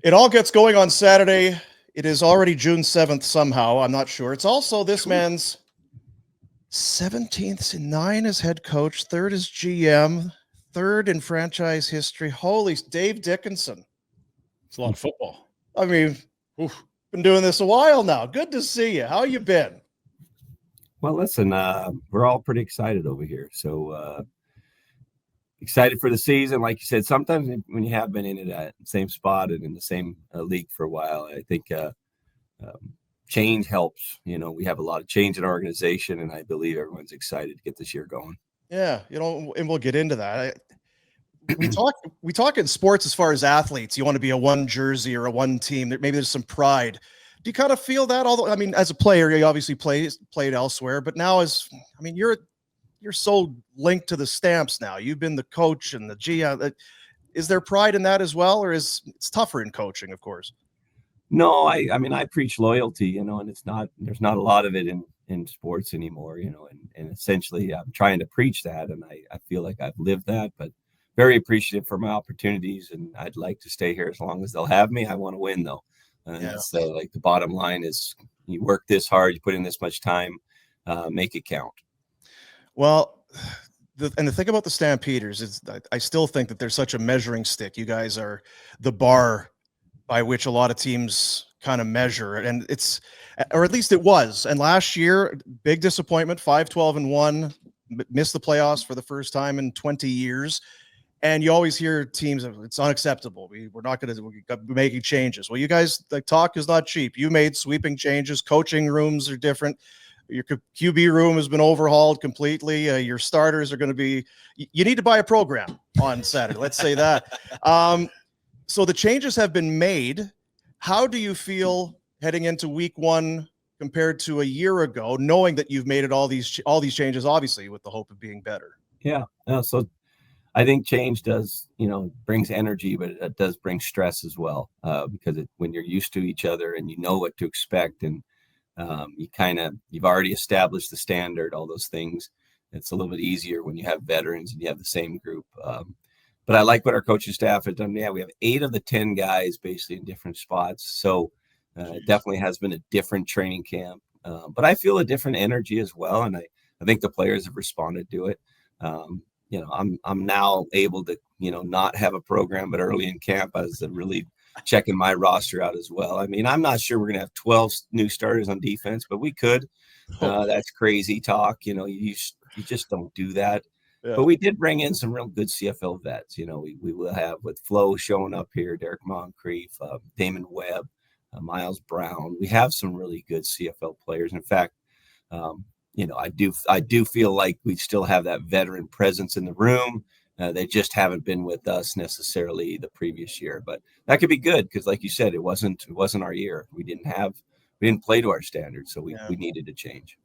It all gets going on Saturday. It is already June 7th somehow. I'm not sure. It's also this man's 17th in 9 as head coach, 3rd as GM, 3rd in franchise history. Holy Dave Dickenson. It's a lot of football. I mean, been doing this a while now. Good to see you. How you been? Well, listen, we're all pretty excited over here. So excited for the season. Like you said, sometimes when you have been in that same spot and in the same league for a while, I think change helps. You know, we have a lot of change in our organization, and I believe everyone's excited to get this year going. Yeah, you know, and we'll get into that. We talk in sports as far as athletes. You want to be a one jersey or a one team. Maybe there's some pride. Do you kind of feel that? Although, I mean, as a player, you obviously played elsewhere, but now you're so linked to the Stamps now. You've been the coach and the GM. Is there pride in that as well, or it's tougher in coaching, of course? No, I mean, I preach loyalty, you know, and there's not a lot of it in sports anymore, you know, and essentially I'm trying to preach that, and I feel like I've lived that, but very appreciative for my opportunities, and I'd like to stay here as long as they'll have me. I want to win, though. That's like the bottom line is you work this hard, you put in this much time, make it count. Well, the thing about the Stampeders is I still think that there's such a measuring stick. You guys are the bar by which a lot of teams kind of measure, and or at least it was. And last year, big disappointment, 5-12-1, missed the playoffs for the first time in 20 years. And you always hear teams, it's unacceptable. We're not going to be making changes. Well, you guys, like, talk is not cheap. You made sweeping changes. Coaching rooms are different. Your QB room has been overhauled completely. Your starters are going to be, you need to buy a program on Saturday. Let's say that. So the changes have been made. How do you feel heading into week one compared to a year ago, knowing that you've made all these changes, obviously with the hope of being better? Yeah. So I think change does, you know, brings energy, but it does bring stress as well, because when you're used to each other and you know what to expect, and you've already established the standard, all those things, it's a little bit easier when you have veterans and you have the same group. But I like what our coaching staff has done. Yeah, we have 8 of the 10 guys basically in different spots. So it definitely has been a different training camp. But I feel a different energy as well. And I think the players have responded to it. You know, I'm now able to, you know, not have a program, but early in camp, I was really checking my roster out as well. I mean, I'm not sure we're going to have 12 new starters on defense, but we could. That's crazy talk. You know, you just don't do that. Yeah. But we did bring in some real good CFL vets. You know, we will have with Flo showing up here, Derek Moncrief, Damon Webb, Miles Brown. We have some really good CFL players. In fact, you know, I do feel like we still have that veteran presence in the room. They just haven't been with us necessarily the previous year, but that could be good because, like you said, it wasn't our year. We didn't play to our standards, so we needed to change.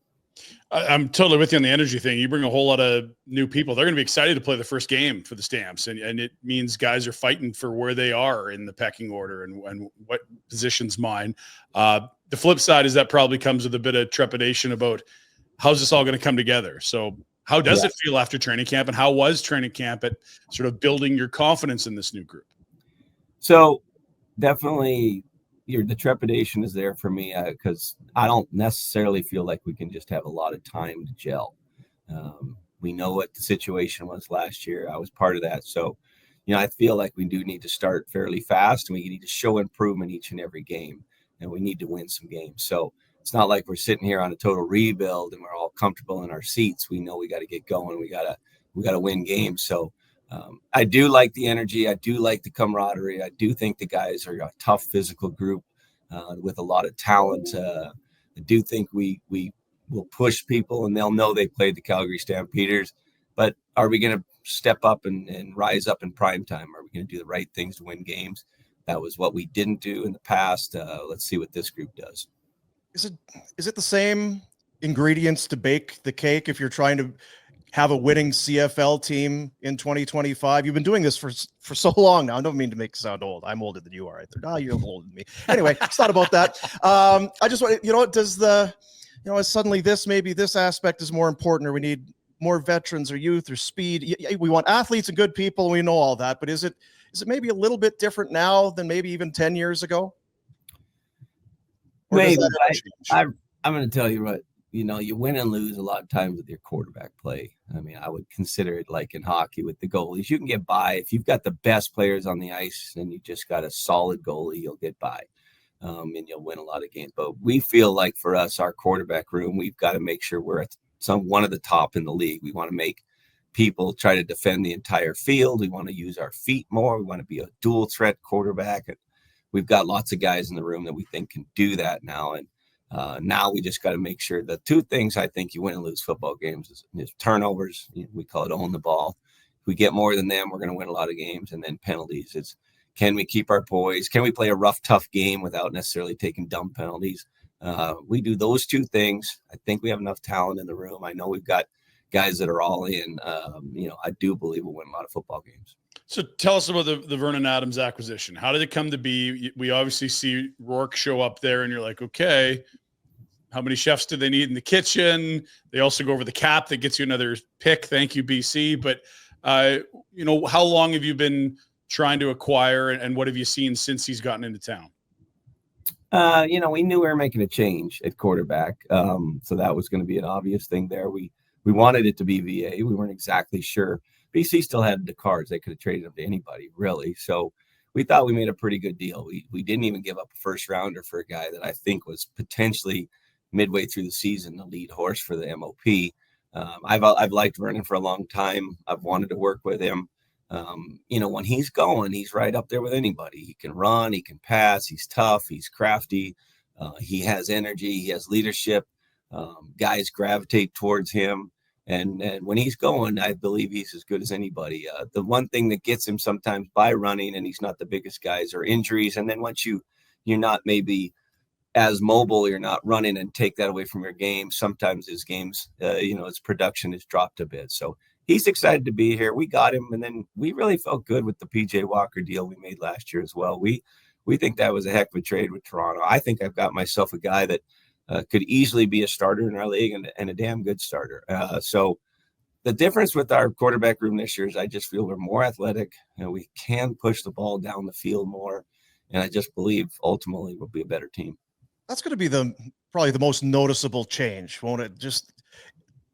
I'm totally with you on the energy thing. You bring a whole lot of new people. They're going to be excited to play the first game for the Stamps, and it means guys are fighting for where they are in the pecking order and what position's mine. The flip side is that probably comes with a bit of trepidation about how's this all going to come together. So how does it feel after training camp, and how was training camp at sort of building your confidence in this new group? So definitely the trepidation is there for me because I don't necessarily feel like we can just have a lot of time to gel. We know what the situation was last year. I was part of that. So, you know, I feel like we do need to start fairly fast, and we need to show improvement each and every game, and we need to win some games. So it's not like we're sitting here on a total rebuild and we're all comfortable in our seats. We know we got to get going. We got to win games. So I do like the energy. I do like the camaraderie. I do think the guys are a tough physical group with a lot of talent. I do think we will push people, and they'll know they played the Calgary Stampeders. But are we going to step up and rise up in prime time? Are we going to do the right things to win games? That was what we didn't do in the past. Let's see what this group does. Is it the same ingredients to bake the cake if you're trying to have a winning CFL team in 2025? You've been doing this for so long now. I don't mean to make it sound old. I'm older than you are. You're older than me. Anyway, it's not about that. I just want, suddenly maybe this aspect is more important, or we need more veterans or youth or speed? We want athletes and good people. We know all that, but is it maybe a little bit different now than maybe even 10 years ago? Or Maybe. does that change? I'm going to tell you what, you win and lose a lot of times with your quarterback play. I mean, I would consider it like in hockey with the goalies. You can get by. If you've got the best players on the ice and you just got a solid goalie, you'll get by. And you'll win a lot of games. But we feel like for us, our quarterback room, we've got to make sure we're at one of the top in the league. We want to make people try to defend the entire field. We want to use our feet more. We want to be a dual threat quarterback. And we've got lots of guys in the room that we think can do that now. And now we just got to make sure the two things I think you win and lose football games is turnovers. We call it own the ball. If we get more than them, we're going to win a lot of games. And then penalties. It's, can we keep our poise? Can we play a rough, tough game without necessarily taking dumb penalties? We do those two things. I think we have enough talent in the room. I know we've got guys that are all in. I do believe we'll win a lot of football games. So tell us about the Vernon Adams acquisition. How did it come to be? We obviously see Rourke show up there and you're like, okay, how many chefs do they need in the kitchen? They also go over the cap that gets you another pick. Thank you, BC. But, how long have you been trying to acquire, and what have you seen since he's gotten into town? We knew we were making a change at quarterback. So that was going to be an obvious thing there. We wanted it to be VA. We weren't exactly sure. BC still had the cards. They could have traded them to anybody, really. So we thought we made a pretty good deal. We didn't even give up a first rounder for a guy that I think was potentially midway through the season, the lead horse for the MOP. I've liked Vernon for a long time. I've wanted to work with him. When he's going, he's right up there with anybody. He can run, he can pass, he's tough, he's crafty, he has energy, he has leadership. Guys gravitate towards him. And when he's going, I believe he's as good as anybody. The one thing that gets him sometimes by running, and he's not the biggest guys, are injuries. And then once you're not maybe as mobile, you're not running and take that away from your game. Sometimes his games, his production has dropped a bit. So he's excited to be here. We got him, and then we really felt good with the PJ Walker deal we made last year as well. We think that was a heck of a trade with Toronto. I think I've got myself a guy that could easily be a starter in our league and a damn good starter. So the difference with our quarterback room this year is I just feel we're more athletic. We can push the ball down the field more, and I just believe ultimately we'll be a better team. That's going to be probably the most noticeable change, won't it? Just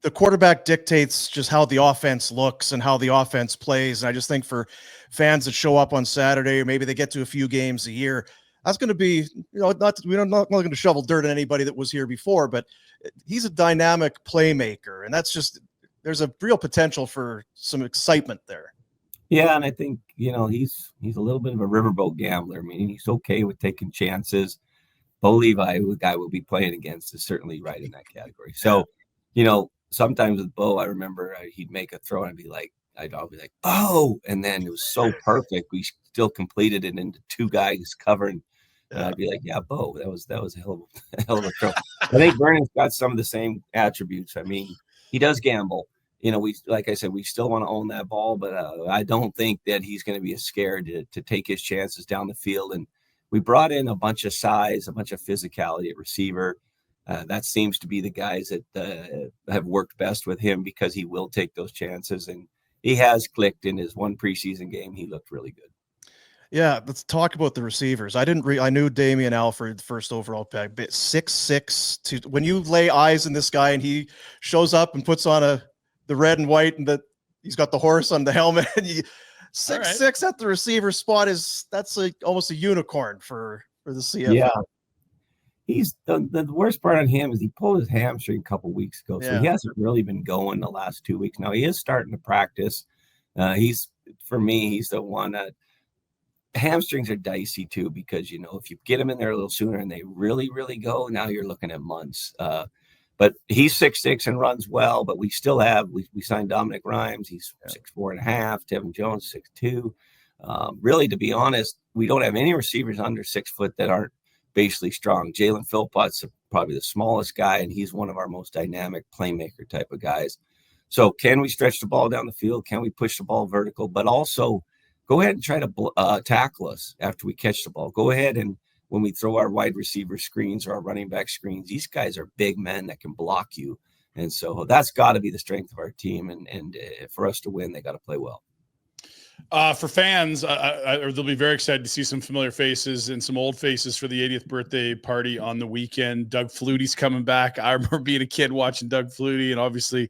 the quarterback dictates just how the offense looks and how the offense plays. And I just think for fans that show up on Saturday, or maybe they get to a few games a year, that's going to be, we're not going to shovel dirt on anybody that was here before, but he's a dynamic playmaker. And that's just, there's a real potential for some excitement there. Yeah. And I think, he's a little bit of a riverboat gambler. I mean, he's okay with taking chances. Bo Levi, the guy we'll be playing against, is certainly right in that category. So, sometimes with Bo, I remember he'd make a throw and I'd be like, oh, and then it was so perfect. We still completed it into two guys covering. And I'd be like, yeah, Bo, that was a hell of a throw. I think Vernon's got some of the same attributes. I mean, he does gamble. Like I said, we still want to own that ball, but I don't think that he's going to be as scared to take his chances down the field. And we brought in a bunch of size, a bunch of physicality at receiver. That seems to be the guys that have worked best with him because he will take those chances. And he has clicked in his one preseason game. He looked really good. Yeah, let's talk about the receivers. I knew Damian Alford, first overall pick, 6'6". When you lay eyes on this guy and he shows up and puts on the red and white and he's got the horse on the helmet, and 6'6" at the receiver spot that's almost a unicorn for the CFL. Yeah. He's the worst part on him is he pulled his hamstring a couple weeks ago. So he hasn't really been going the last 2 weeks. Now he is starting to practice. He's the one that hamstrings are dicey too, because, if you get him in there a little sooner and they really, really go, now you're looking at months. But he's 6'6" and runs well, but we still have, we signed Dominic Rhymes. He's 6'4.5", Tevin Jones, 6'2". Really, to be honest, we don't have any receivers under 6 foot that aren't basically strong. Jalen Philpott's probably the smallest guy, and he's one of our most dynamic playmaker type of guys. So can we stretch the ball down the field? Can we push the ball vertical? But also go ahead and try to tackle us after we catch the ball. Go ahead, and when we throw our wide receiver screens or our running back screens, these guys are big men that can block you. And so that's got to be the strength of our team. And for us to win, they got to play well. For fans, they'll be very excited to see some familiar faces and some old faces for the 80th birthday party on the weekend. Doug Flutie's coming back. I remember being a kid watching Doug Flutie, and obviously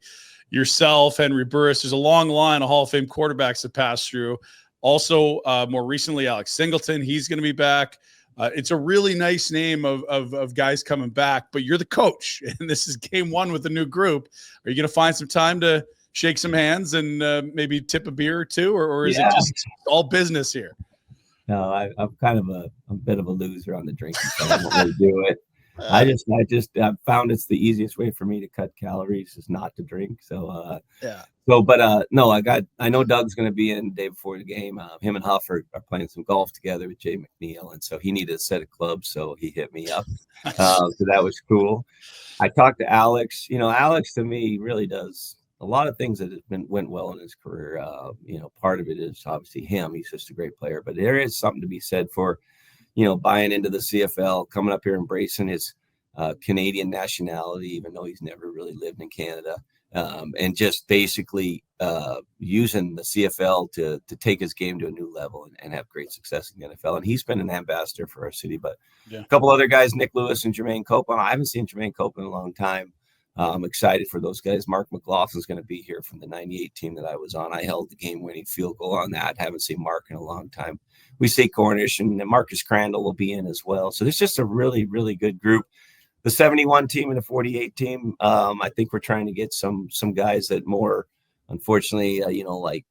yourself, Henry Burris. There's a long line of Hall of Fame quarterbacks that pass through. Also, more recently, Alex Singleton. He's going to be back. It's a really nice name of guys coming back, but you're the coach, and this is game one with the new group. Are you going to find some time to shake some hands and maybe tip a beer or two, or is it just all business here? No, I'm kind of a bit of a loser on the drinking, so I don't really do it. I found it's the easiest way for me to cut calories is not to drink. So no, I know Doug's going to be in the day before the game. Him and Huff are playing some golf together with Jay McNeil, and so he needed a set of clubs, so he hit me up. So that was cool. I talked to Alex. Alex to me really does a lot of things that went well in his career. Part of it is obviously him. He's just a great player, but there is something to be said for, buying into the CFL, coming up here, embracing his Canadian nationality, even though he's never really lived in Canada, and just basically using the CFL to take his game to a new level and have great success in the NFL. And he's been an ambassador for our city. But a couple other guys, Nick Lewis and Jermaine Copeland. I haven't seen Jermaine Copeland in a long time. I'm excited for those guys. Mark McLaughlin's going to be here from the 98 team that I was on. I held the game-winning field goal on that. Haven't seen Mark in a long time. We see Cornish, and Marcus Crandall will be in as well. So there's just a really, really good group. The 71 team and the 48 team, I think we're trying to get some guys that more, unfortunately, like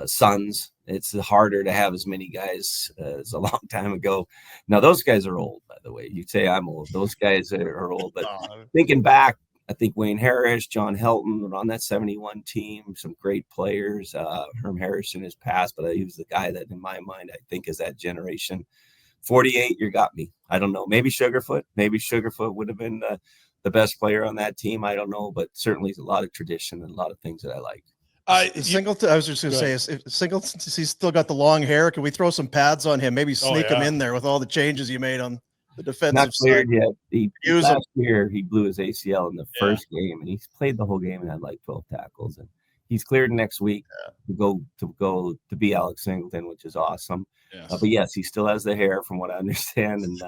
sons. It's harder to have as many guys as a long time ago. Now, those guys are old, by the way. You'd say I'm old. Those guys are old. But thinking back, I think Wayne Harris, John Helton were on that 71 team, some great players. Herm Harrison has passed, but he was the guy that, in my mind, I think is that generation. 48, you got me. I don't know. Maybe Sugarfoot. Maybe Sugarfoot would have been the best player on that team. I don't know, but certainly a lot of tradition and a lot of things that I like. Singleton, I was just going to say, Singleton, he's still got the long hair. Can we throw some pads on him? Maybe sneak him in there with all the changes you made on the defensive Not cleared side. Yet. Last year, he blew his ACL in the first game, and he's played the whole game and had like 12 tackles. And he's cleared next week to go to be Alex Singleton, which is awesome. Yes. But yes, he still has the hair, from what I understand. And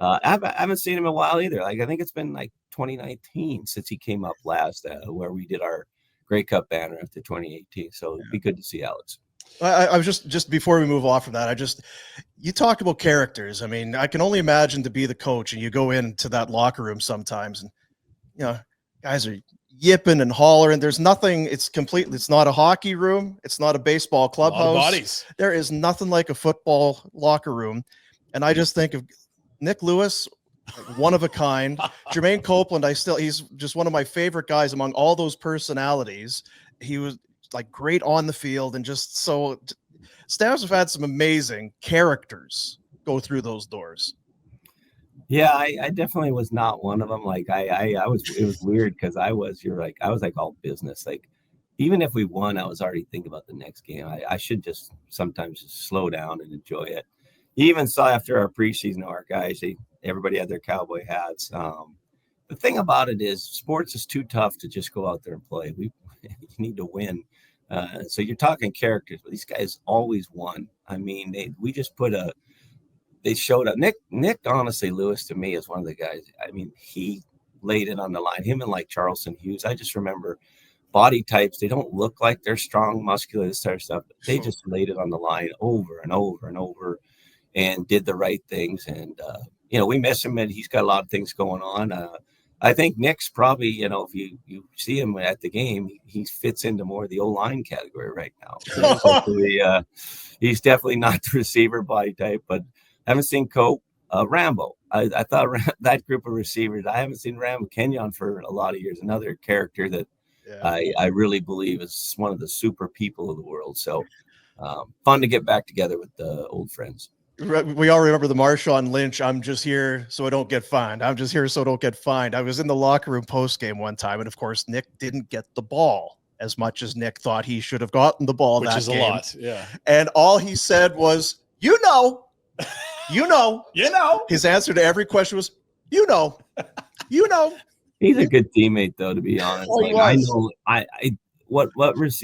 I haven't seen him in a while either. Like I think it's been like 2019 since he came up last, where we did our Grey Cup banner after 2018. So it'd be good to see Alex. I was just before we move off from that, you talk about characters. I mean, I can only imagine to be the coach and you go into that locker room sometimes and, guys are yipping and hollering. There's nothing. It's not a hockey room. It's not a baseball clubhouse. Bodies. There is nothing like a football locker room. And I just think of Nick Lewis, one of a kind. Jermaine Copeland, he's just one of my favorite guys among all those personalities. He was like great on the field, and just so Stamps have had some amazing characters go through those doors. Yeah, I definitely was not one of them. Like I was, it was weird because I was like all business. Like even if we won, I was already thinking about the next game. I should just sometimes just slow down and enjoy it. You even saw after our preseason, our guys, everybody had their cowboy hats. The thing about it is sports is too tough to just go out there and play. You need to win. So you're talking characters, but these guys always won. I mean, they showed up. Nick, honestly, Lewis to me is one of the guys. I mean, he laid it on the line. Him and like Charleston Hughes. I just remember body types. They don't look like they're strong, muscular, this type of stuff. They just laid it on the line over and over and over, and did the right things. And we miss him, and he's got a lot of things going on. I think Nick's probably, if you see him at the game, he fits into more of the O-line category right now. He's definitely not the receiver body type, but I haven't seen Cope. Rambo. I thought that group of receivers, I haven't seen Rambo Kenyon for a lot of years. Another character that I really believe is one of the super people of the world. So fun to get back together with the old friends. We all remember the Marshawn Lynch. I'm just here so I don't get fined. I'm just here so I don't get fined. I was in the locker room post game one time, and of course, Nick didn't get the ball as much as Nick thought he should have gotten the ball. Which that is game. A lot, yeah. And all he said was, you know. His answer to every question was, you know. He's a good teammate, though, to be honest. Oh, he Like, I was. know,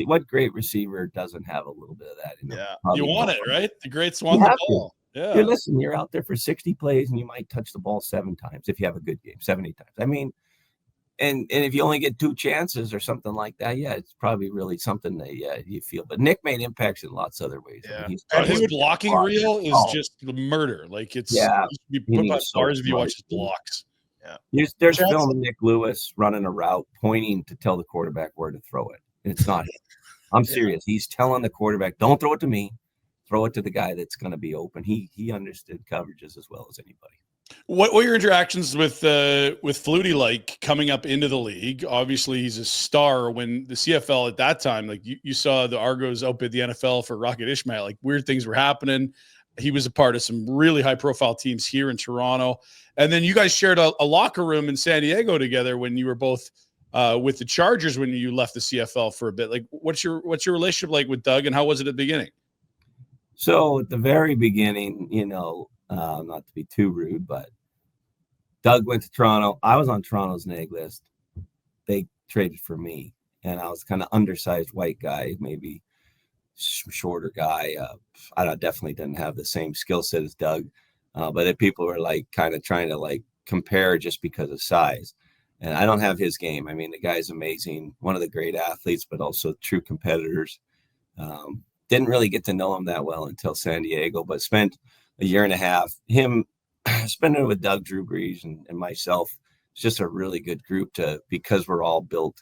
what great receiver doesn't have a little bit of that in him? Yeah. You Probably want no it, one. right? The greats You won the have to. ball. Yeah. Dude, listen, you're out there for 60 plays, and you might touch the ball 7 times if you have a good game, 70 times. I mean, and if you only get 2 chances or something like that, yeah, it's probably really something that you feel. But Nick made impacts in lots of other ways. I Yeah. mean, he's And his probably blocking blocked. reel is Oh, just the murder. Like yeah, he should be and put he by was so bars if you watch smart, his too. blocks. There's Chance- film of Nick Lewis running a route, pointing to tell the quarterback where to throw it. It's not him. I'm serious. He's telling the quarterback, "Don't throw it to me. Throw it to the guy that's going to be open." He understood coverages as well as anybody. What were your interactions with Flutie like coming up into the league? Obviously, he's a star. When the CFL at that time, like you saw the Argos outbid the NFL for Rocket Ishmael. Like weird things were happening. He was a part of some really high profile teams here in Toronto, and then you guys shared a locker room in San Diego together when you were both with the Chargers when you left the CFL for a bit. Like, what's your relationship like with Doug, and how was it at the beginning? So at the very beginning, not to be too rude, but Doug went to Toronto. I was on Toronto's neg list. They traded for me, and I was kind of undersized white guy, maybe shorter guy. I definitely didn't have the same skill set as Doug, but if people were like kind of trying to like compare just because of size. And I don't have his game. I mean, the guy's amazing, one of the great athletes, but also true competitors. Didn't really get to know him that well until San Diego, but spent a year and a half. Him spending it with Doug, Drew Brees, and myself. It's just a really good group because we're all built.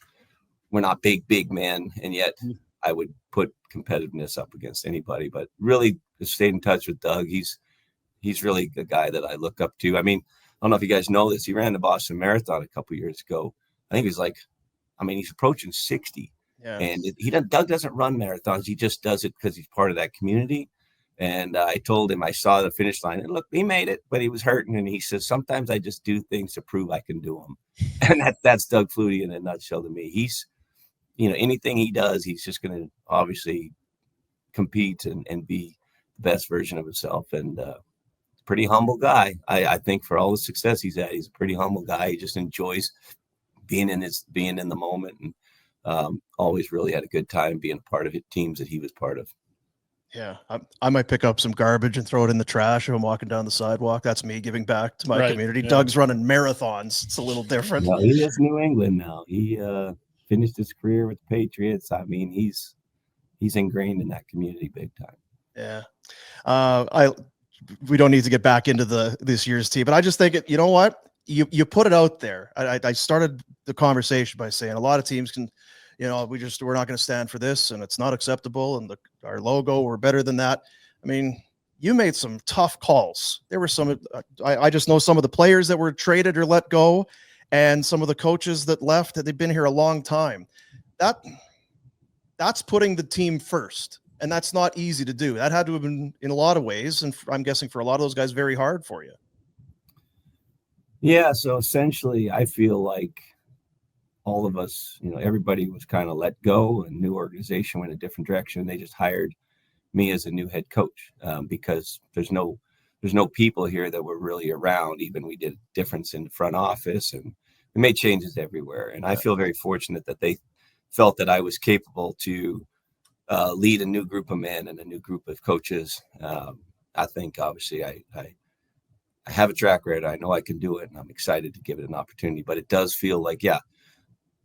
We're not big men, and yet I would put competitiveness up against anybody. But really stayed in touch with Doug. He's really the guy that I look up to. I mean, I don't know if you guys know this. He ran the Boston Marathon a couple years ago. I think he's he's approaching 60. Yeah. And Doug doesn't run marathons. He just does it because he's part of that community. And I told him, I saw the finish line, and look, he made it, but he was hurting. And he says, sometimes I just do things to prove I can do them. And that's Doug Flutie in a nutshell to me. He's, anything he does, he's just going to obviously compete and be the best version of himself. And pretty humble guy. I think for all the success he's had, he's a pretty humble guy. He just enjoys being in the moment, and always really had a good time being a part of teams that he was part of. Yeah, I might pick up some garbage and throw it in the trash if I'm walking down the sidewalk. That's me giving back to my community. Yeah. Doug's running marathons. It's a little different. Well, he is New England now. He finished his career with the Patriots. I mean, he's ingrained in that community big time. Yeah. We don't need to get back into this year's team, but I just think you know what? You put it out there. I started the conversation by saying a lot of teams can, we're not going to stand for this, and it's not acceptable, and our logo, we're better than that. I mean, you made some tough calls. There were some, I just know some of the players that were traded or let go, and some of the coaches that left, that they've been here a long time. That's putting the team first, and that's not easy to do. That had to have been, in a lot of ways, and I'm guessing for a lot of those guys, very hard for you. Yeah, so essentially, I feel like all of us, everybody was kind of let go, and new organization went a different direction. They just hired me as a new head coach because there's no people here that were really around. Even we did a difference in the front office, and we made changes everywhere. And I feel very fortunate that they felt that I was capable to lead a new group of men and a new group of coaches. I think obviously I have a track record. I know I can do it, and I'm excited to give it an opportunity. But it does feel like,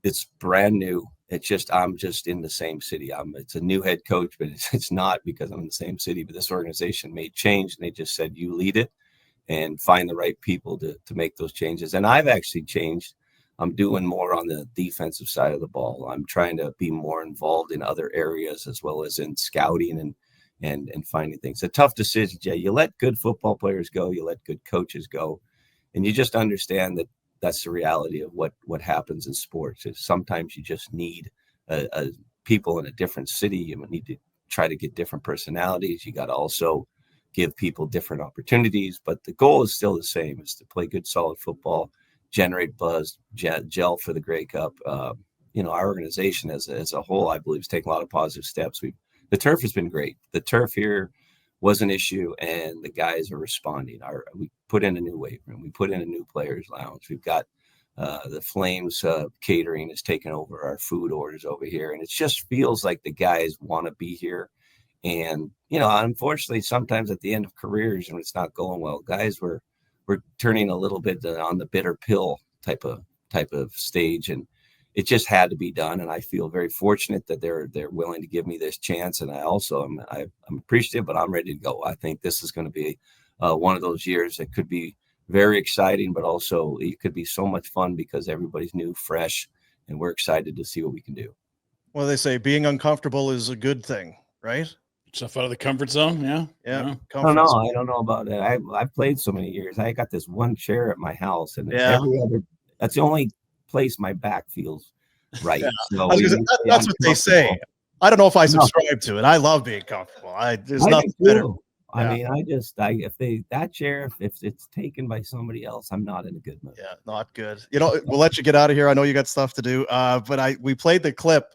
it's brand new. It's just, I'm just in the same city. It's a new head coach, but it's not because I'm in the same city. But this organization made change, and they just said, you lead it and find the right people to make those changes. And I've actually changed. I'm doing more on the defensive side of the ball. I'm trying to be more involved in other areas, as well as in scouting and finding things. A tough decision, Jay. You let good football players go. You let good coaches go. And you just understand that that's the reality of what happens in sports. Is sometimes you just need people in a different city. You need to try to get different personalities. You got to also give people different opportunities. But the goal is still the same: is to play good, solid football, generate buzz, gel for the Grey Cup. Our organization as a whole, I believe, is taking a lot of positive steps. The turf has been great. The turf here was an issue, and the guys are responding. We put in a new weight room. We put in a new players lounge. We've got The Flames catering has taken over our food orders over here, and it just feels like the guys want to be here. And unfortunately, sometimes at the end of careers when it's not going well, guys we're turning a little bit on the bitter pill type of stage, and it just had to be done. And I feel very fortunate that they're willing to give me this chance. And I also I'm appreciative, but I'm ready to go. I think this is going to be one of those years that could be very exciting, but also it could be so much fun because everybody's new, fresh, and we're excited to see what we can do. Well, they say being uncomfortable is a good thing, right? Stuff out of the comfort zone. Yeah. Yeah. I don't know about that. I've played so many years. I got this one chair at my house, and that's the only place my back feels right. Yeah. So that's what they say. I don't know if I subscribe to it. I love being comfortable. There's nothing better. I mean, if that chair, if it's taken by somebody else, I'm not in a good mood. Yeah, not good. We'll let you get out of here. I know you got stuff to do. But we played the clip,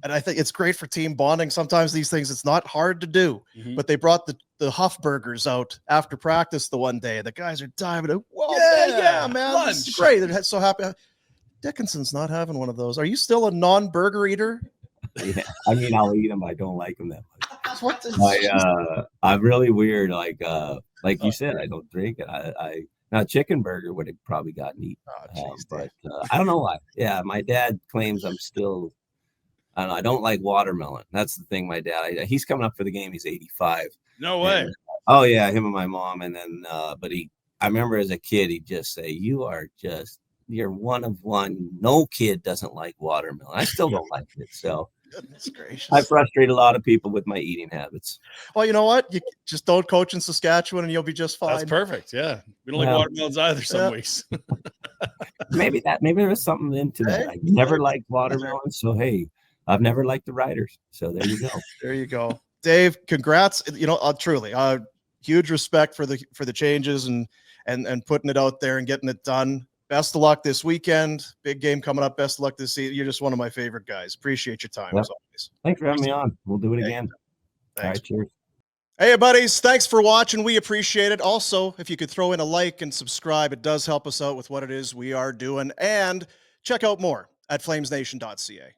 and I think it's great for team bonding. Sometimes these things, it's not hard to do. Mm-hmm. But they brought the Huff burgers out after practice the one day. The guys are diving. Whoa, man, this is great. They're so happy. Dickinson's not having one of those. Are you still a non-burger eater? Yeah, I mean, I'll eat them. I don't like them that much. What is I'm really weird. Like you said, I don't drink it. Now chicken burger would have probably gotten eaten. But I don't know why. Yeah, my dad claims I'm still. I don't know. I don't like watermelon. That's the thing. My dad. He's coming up for the game. He's 85. No way. And, oh yeah, him and my mom. And then, but I remember as a kid, he'd just say, "You're one of one. No kid doesn't like watermelon." I still don't like it. So. Goodness gracious. I frustrate a lot of people with my eating habits. Well, you know what? You just don't coach in Saskatchewan and you'll be just fine. That's perfect. Yeah. We don't like watermelons either some weeks. maybe there was something into that. I never liked watermelons. So, hey, I've never liked the Riders. So there you go. There you go. Dave, congrats. Truly, huge respect for the changes and putting it out there and getting it done. Best of luck this weekend. Big game coming up. Best of luck this season. You're just one of my favorite guys. Appreciate your time as always. Thanks for having me on. We'll do it again. Thanks. All right, cheers. Hey, buddies. Thanks for watching. We appreciate it. Also, if you could throw in a like and subscribe, it does help us out with what it is we are doing. And check out more at flamesnation.ca.